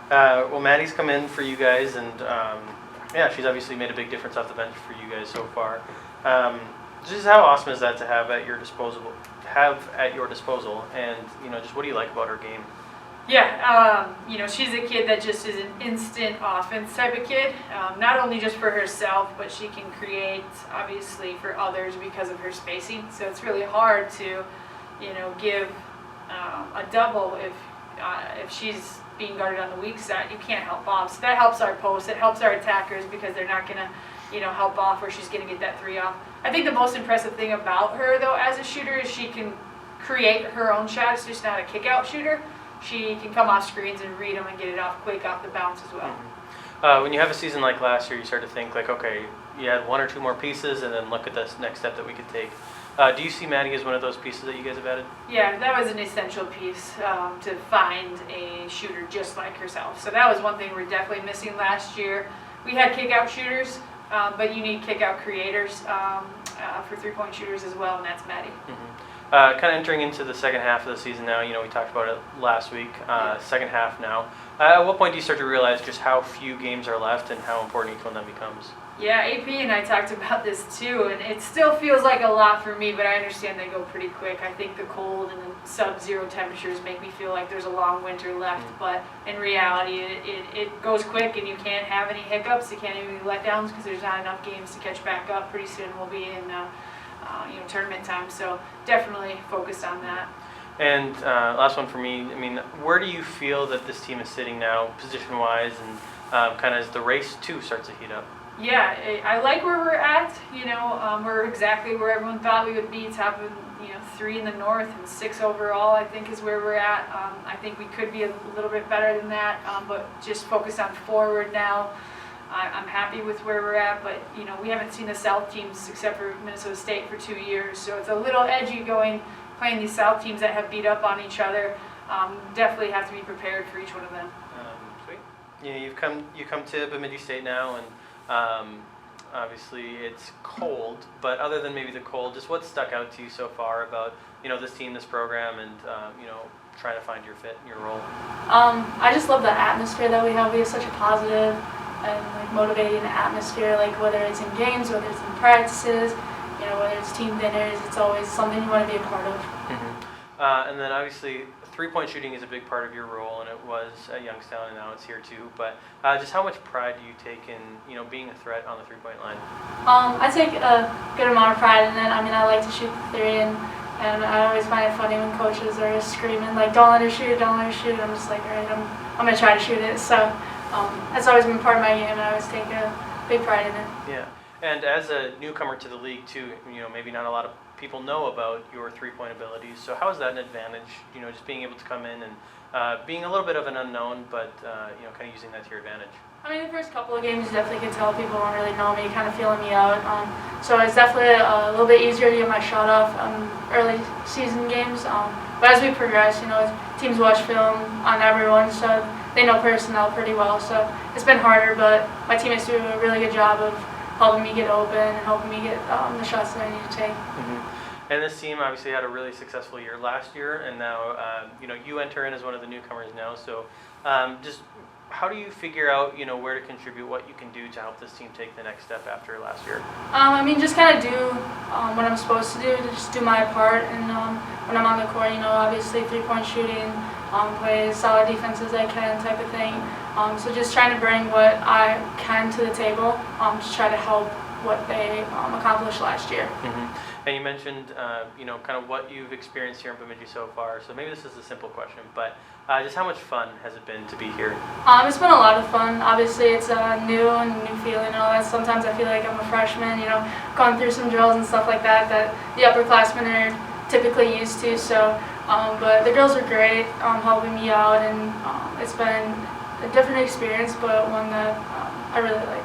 Well, Maddie's come in for you guys, and yeah, she's obviously made a big difference off the bench for you guys so far. Just how awesome is that to have at your disposal? And just what do you like about her game? Yeah, she's a kid that just is an instant offense type of kid. Not only just for herself, but she can create, obviously, for others because of her spacing. So it's really hard to, give a double if she's being guarded on the weak side. You can't help off. So that helps our post. It helps our attackers because they're not going to, help off where she's going to get that three off. I think the most impressive thing about her, though, as a shooter is she can create her own shots. She's not a kick-out shooter. She can come off screens and read them and get it off quick off the bounce as well. Mm-hmm. When you have a season like last year, you start to think like, okay, you had one or two more pieces, and then look at this next step that we could take. Do you see Maddie as one of those pieces that you guys have added? Yeah, that was an essential piece to find a shooter just like herself. So that was one thing we're definitely missing last year. We had kick-out shooters, but you need kick-out creators for three-point shooters as well, and that's Maddie. Mm-hmm. Kind of entering into the second half of the season now, we talked about it last week, second half now. At what point do you start to realize just how few games are left and how important each one then becomes? Yeah, AP and I talked about this too, and it still feels like a lot for me, but I understand they go pretty quick. I think the cold and the sub-zero temperatures make me feel like there's a long winter left, but in reality, it goes quick, and you can't have any hiccups. You can't have any letdowns because there's not enough games to catch back up. Pretty soon we'll be in tournament time, so definitely focused on that. And last one for me, where do you feel that this team is sitting now, position-wise, and kind of as the race, too, starts to heat up? Yeah, I like where we're at. We're exactly where everyone thought we would be, top of 3 in the North and 6 overall, I think is where we're at. I think we could be a little bit better than that, but just focused on forward now. I'm happy with where we're at, but we haven't seen the South teams except for Minnesota State for 2 years, so it's a little edgy playing these South teams that have beat up on each other. Definitely have to be prepared for each one of them. Sweet. You come to Bemidji State now, and obviously it's cold. But other than maybe the cold, just what stuck out to you so far about this team, this program, and trying to find your fit and your role? I just love the atmosphere that we have. We have such a positive and motivating atmosphere, whether it's in games, whether it's in practices, whether it's team dinners, it's always something you want to be a part of. Mm-hmm. And then obviously three-point shooting is a big part of your role, and it was at Youngstown, and now it's here too. But just how much pride do you take in being a threat on the three-point line? I take a good amount of pride in it. I like to shoot the three, and I always find it funny when coaches are screaming don't let her shoot, don't let her shoot. I'm just like, all right, I'm gonna try to shoot it. So that's always been part of my game, and I always take a big pride in it. Yeah, and as a newcomer to the league too, maybe not a lot of people know about your three-point abilities. So how is that an advantage? Just being able to come in and being a little bit of an unknown, but kind of using that to your advantage. The first couple of games, you definitely can tell people don't really know me, kind of feeling me out. So it's definitely a little bit easier to get my shot off early season games. But as we progress, teams watch film on everyone, so they know personnel pretty well. So it's been harder, but my teammates do a really good job of helping me get open and helping me get the shots that I need to take. Mm-hmm. And this team obviously had a really successful year last year, and now you enter in as one of the newcomers now. So just how do you figure out where to contribute, what you can do to help this team take the next step after last year? Just kind of do what I'm supposed to do, to just do my part, and when I'm on the court, obviously three-point shooting, play as solid defense as I can, type of thing. So just trying to bring what I can to the table, to try to help what they accomplished last year. Mm-hmm. And you mentioned, kind of what you've experienced here in Bemidji so far. So maybe this is a simple question, but just how much fun has it been to be here? It's been a lot of fun. Obviously, it's new and new feeling and all that. Sometimes I feel like I'm a freshman, going through some drills and stuff like that the upperclassmen are typically used to. So, but the girls are great, helping me out, and it's been a different experience, but one that I really like.